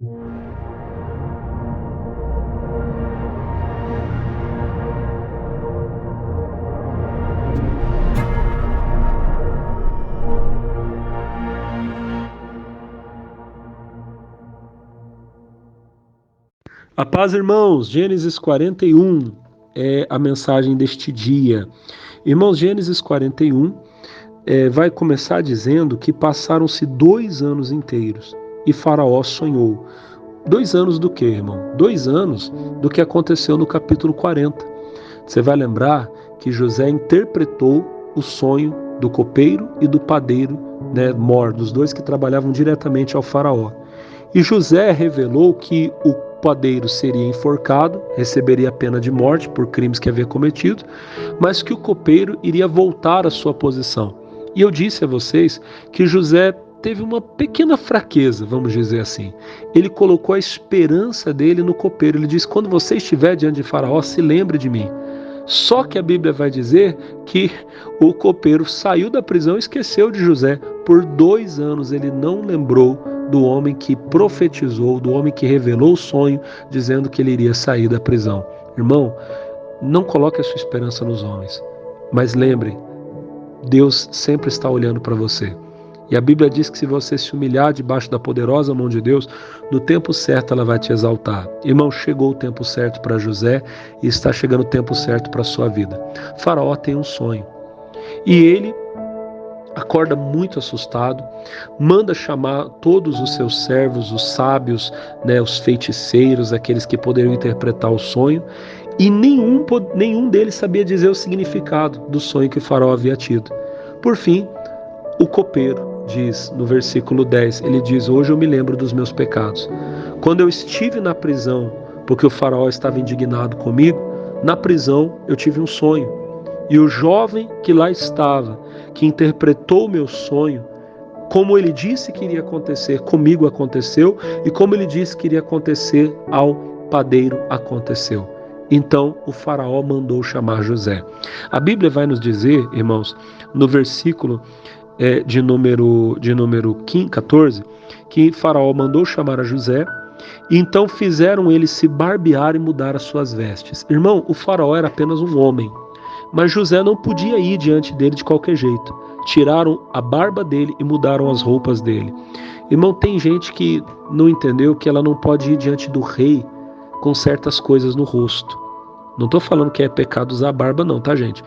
A paz, irmãos, Gênesis 41 é a mensagem deste dia. Irmãos, Gênesis 41 vai começar dizendo que passaram-se 2 anos inteiros e Faraó sonhou. 2 anos do que, irmão? 2 anos do que aconteceu no capítulo 40. Você vai lembrar que José interpretou o sonho do copeiro e do padeiro, Mor, dos dois que trabalhavam diretamente ao Faraó. E José revelou que o padeiro seria enforcado, receberia a pena de morte por crimes que havia cometido, mas que o copeiro iria voltar à sua posição. E eu disse a vocês que José teve uma pequena fraqueza, vamos dizer assim. Ele colocou a esperança dele no copeiro. Ele disse: quando você estiver diante de Faraó, se lembre de mim. Só que a Bíblia vai dizer que o copeiro saiu da prisão e esqueceu de José. Por 2 anos ele não lembrou do homem que profetizou, do homem que revelou o sonho, dizendo que ele iria sair da prisão. Irmão, não coloque a sua esperança nos homens, mas lembre, Deus sempre está olhando para você. E a Bíblia diz que se você se humilhar debaixo da poderosa mão de Deus, no tempo certo ela vai te exaltar. Irmão, chegou o tempo certo para José e está chegando o tempo certo para a sua vida. Faraó tem um sonho e ele acorda muito assustado, manda chamar todos os seus servos, os sábios, os feiticeiros, aqueles que poderiam interpretar o sonho, e nenhum deles sabia dizer o significado do sonho que o faraó havia tido. Por fim, o copeiro diz, no versículo 10, ele diz: hoje eu me lembro dos meus pecados. Quando eu estive na prisão, porque o faraó estava indignado comigo, na prisão eu tive um sonho. E o jovem que lá estava, que interpretou o meu sonho, como ele disse que iria acontecer, comigo aconteceu, e como ele disse que iria acontecer ao padeiro, aconteceu. Então o faraó mandou chamar José. A Bíblia vai nos dizer, irmãos, no versículo de número 14, que faraó mandou chamar a José, e então fizeram ele se barbear e mudar as suas vestes. Irmão, o faraó era apenas um homem, mas José não podia ir diante dele de qualquer jeito. Tiraram a barba dele e mudaram as roupas dele. Irmão, tem gente que não entendeu que ela não pode ir diante do rei com certas coisas no rosto. Não estou falando que é pecado usar barba não, tá, gente?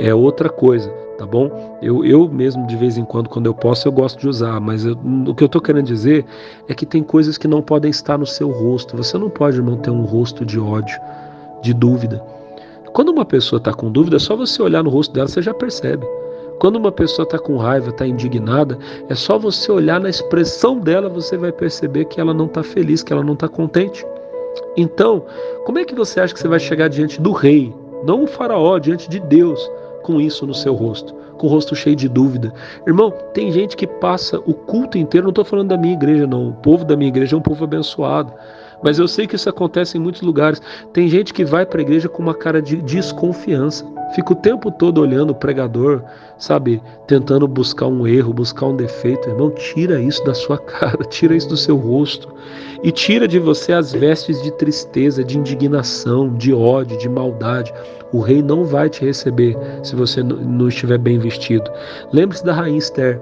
É outra coisa, tá bom? Eu mesmo, de vez em quando eu posso, eu gosto de usar, mas o que eu estou querendo dizer é que tem coisas que não podem estar no seu rosto. Você não pode, irmão, ter um rosto de ódio, de dúvida. Quando uma pessoa está com dúvida, é só você olhar no rosto dela, você já percebe. Quando uma pessoa está com raiva, está indignada, é só você olhar na expressão dela, você vai perceber que ela não está feliz, que ela não está contente. Então, como é que você acha que você vai chegar diante do rei, não o faraó, diante de Deus, com isso no seu rosto, com o rosto cheio de dúvida? Irmão, tem gente que passa o culto inteiro, não estou falando da minha igreja não, o povo da minha igreja é um povo abençoado, mas eu sei que isso acontece em muitos lugares. Tem gente que vai para a igreja com uma cara de desconfiança, fica o tempo todo olhando o pregador, sabe, tentando buscar um erro, buscar um defeito. Irmão, tira isso da sua cara, tira isso do seu rosto e tira de você as vestes de tristeza, de indignação, de ódio, de maldade. O rei não vai te receber se você não estiver bem vestido. Lembre-se da rainha Esther,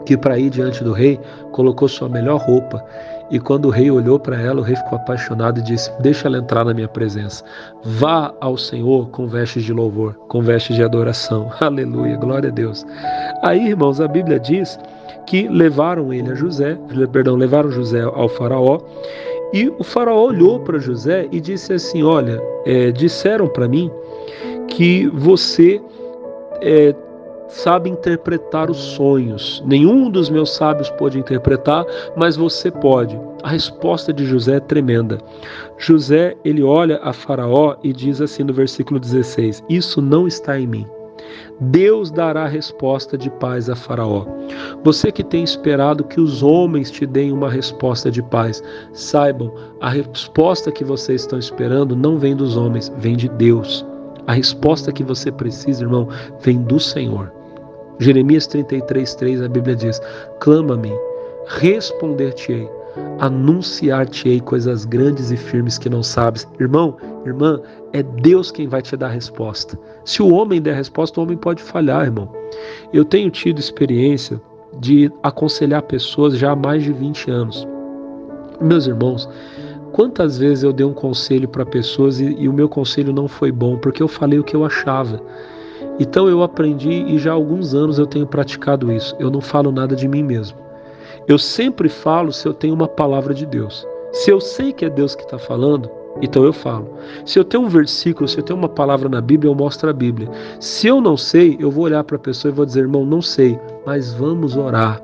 que para ir diante do rei colocou sua melhor roupa. E quando o rei olhou para ela, o rei ficou apaixonado e disse: deixa ela entrar na minha presença. Vá ao Senhor com vestes de louvor, com vestes de adoração. Aleluia, glória a Deus. Aí, irmãos, a Bíblia diz que levaram José ao faraó, e o faraó olhou para José e disse assim: olha, disseram para mim que você sabe interpretar os sonhos. Nenhum dos meus sábios pôde interpretar, mas você pode. A resposta de José é tremenda. José, ele olha a Faraó e diz assim no versículo 16: isso não está em mim. Deus dará resposta de paz a Faraó. Você que tem esperado que os homens te deem uma resposta de paz, saibam, a resposta que vocês estão esperando não vem dos homens, vem de Deus. A resposta que você precisa, irmão, vem do Senhor. Jeremias 33:3, a Bíblia diz: clama-me, responder-te-ei, Anunciar-te-ei coisas grandes e firmes que não sabes. Irmão, irmã, é Deus quem vai te dar a resposta. Se o homem der a resposta, o homem pode falhar, irmão. Eu tenho tido experiência de aconselhar pessoas já há mais de 20 anos. Meus irmãos, quantas vezes eu dei um conselho para pessoas e o meu conselho não foi bom, porque eu falei o que eu achava. Então eu aprendi e já há alguns anos eu tenho praticado isso. Eu não falo nada de mim mesmo. Eu sempre falo se eu tenho uma palavra de Deus. Se eu sei que é Deus que está falando, então eu falo. Se eu tenho um versículo, se eu tenho uma palavra na Bíblia, eu mostro a Bíblia. Se eu não sei, eu vou olhar para a pessoa e vou dizer, irmão, não sei, mas vamos orar.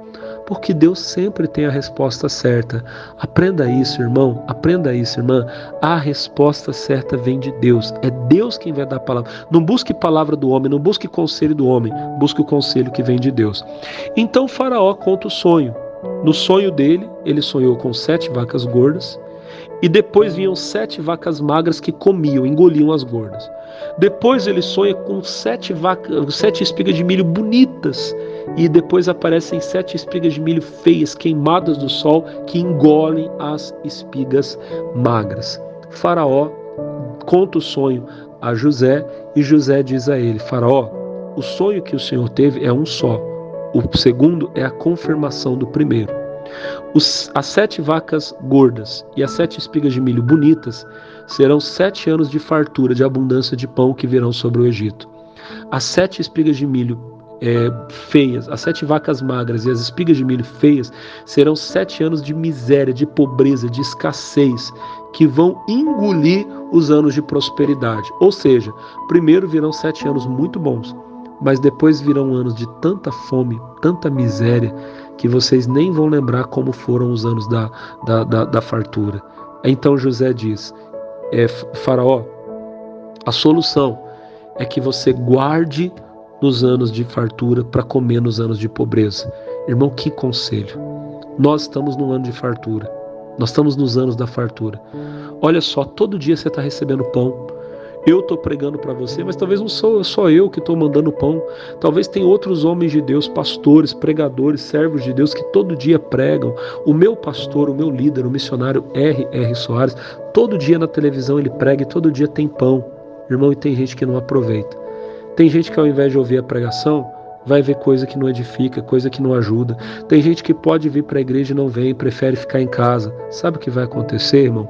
Porque Deus sempre tem a resposta certa. Aprenda isso, irmão. Aprenda isso, irmã. A resposta certa vem de Deus. É Deus quem vai dar a palavra. Não busque palavra do homem, não busque conselho do homem. Busque o conselho que vem de Deus. Então Faraó conta o sonho. No sonho dele, ele sonhou com 7 vacas gordas. E depois vinham 7 vacas magras que comiam, engoliam as gordas. Depois ele sonha com 7 espigas de milho bonitas. E depois aparecem 7 espigas de milho feias, queimadas do sol, que engolem as espigas magras. Faraó conta o sonho a José e José diz a ele, Faraó, o sonho que o Senhor teve é um só. O segundo é a confirmação do primeiro. As 7 vacas gordas e as 7 espigas de milho bonitas serão 7 anos de fartura, de abundância de pão que virão sobre o Egito. As 7 espigas de milho feias, as 7 vacas magras e as espigas de milho feias serão 7 anos de miséria, de pobreza, de escassez, que vão engolir os anos de prosperidade. Ou seja, primeiro virão 7 anos muito bons, mas depois virão anos de tanta fome, tanta miséria, que vocês nem vão lembrar como foram os anos da fartura. Então José diz, Faraó, a solução é que você guarde nos anos de fartura para comer nos anos de pobreza. Irmão, que conselho. Nós estamos no ano de fartura. Nós estamos nos anos da fartura. Olha só, todo dia você está recebendo pão. Eu estou pregando para você, mas talvez não sou só eu que estou mandando pão. Talvez tem outros homens de Deus, pastores, pregadores, servos de Deus que todo dia pregam. O meu pastor, o meu líder, o missionário R.R. Soares, todo dia na televisão ele prega e todo dia tem pão. Irmão, e tem gente que não aproveita. Tem gente que ao invés de ouvir a pregação, vai ver coisa que não edifica, coisa que não ajuda. Tem gente que pode vir para a igreja e não vem, prefere ficar em casa. Sabe o que vai acontecer, irmão?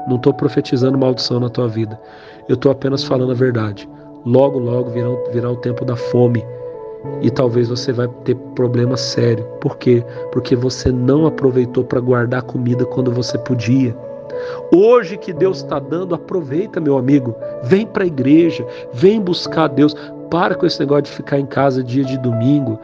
Não estou profetizando maldição na tua vida. Eu estou apenas falando a verdade. Logo, logo virá o tempo da fome. E talvez você vai ter problema sério. Por quê? Porque você não aproveitou para guardar comida quando você podia. Hoje que Deus está dando, aproveita, meu amigo. Vem para a igreja, vem buscar Deus. Para com esse negócio de ficar em casa dia de domingo.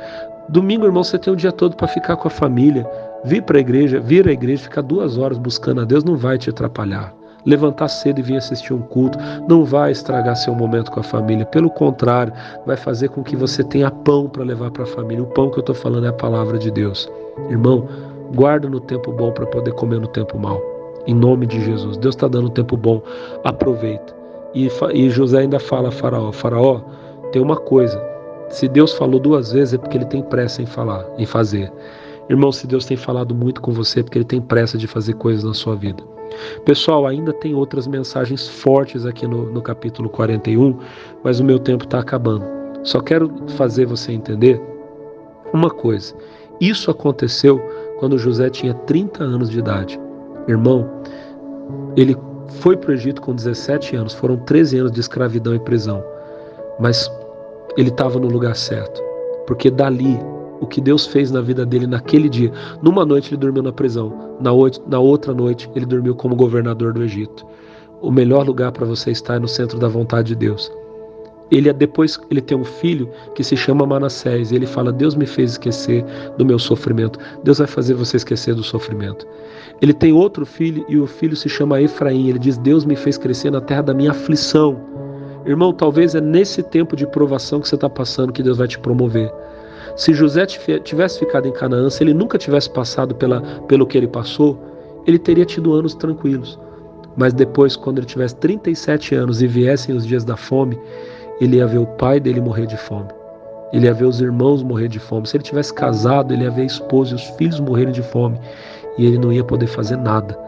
Domingo, irmão, você tem o dia todo para ficar com a família. Vir à igreja, ficar 2 horas buscando a Deus não vai te atrapalhar. Levantar cedo e vir assistir um culto não vai estragar seu momento com a família. Pelo contrário, vai fazer com que você tenha pão para levar para a família. O pão que eu estou falando é a palavra de Deus. Irmão, guarda no tempo bom para poder comer no tempo mau. Em nome de Jesus. Deus está dando um tempo bom. Aproveita. E José ainda fala a Faraó, Faraó, tem uma coisa. Se Deus falou 2 vezes é porque ele tem pressa em falar, em fazer. Irmão, se Deus tem falado muito com você é porque ele tem pressa de fazer coisas na sua vida. Pessoal, ainda tem outras mensagens fortes aqui no capítulo 41, mas o meu tempo está acabando. Só quero fazer você entender uma coisa. Isso aconteceu quando José tinha 30 anos de idade. Irmão, ele foi para o Egito com 17 anos, foram 13 anos de escravidão e prisão. Mas ele estava no lugar certo, porque dali, o que Deus fez na vida dele naquele dia, numa noite ele dormiu na prisão, na outra noite ele dormiu como governador do Egito. O melhor lugar para você estar é no centro da vontade de Deus. Depois ele tem um filho que se chama Manassés, e ele fala, Deus me fez esquecer do meu sofrimento. Deus vai fazer você esquecer do sofrimento. Ele tem outro filho, e o filho se chama Efraim, ele diz, Deus me fez crescer na terra da minha aflição. Irmão, talvez é nesse tempo de provação que você está passando que Deus vai te promover. Se José tivesse ficado em Canaã, se ele nunca tivesse passado pelo que ele passou, ele teria tido anos tranquilos. Mas depois, quando ele tivesse 37 anos e viessem os dias da fome, ele ia ver o pai dele morrer de fome. Ele ia ver os irmãos morrer de fome. Se ele tivesse casado, ele ia ver a esposa e os filhos morrerem de fome. e ele não ia poder fazer nada.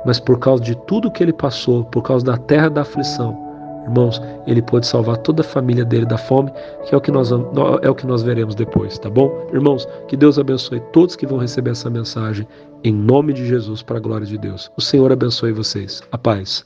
Mas por causa de tudo que ele passou, por causa da terra da aflição, irmãos, ele pôde salvar toda a família dele da fome, que é o que nós veremos depois, tá bom? Irmãos, que Deus abençoe todos que vão receber essa mensagem, em nome de Jesus, para a glória de Deus. O Senhor abençoe vocês. A paz.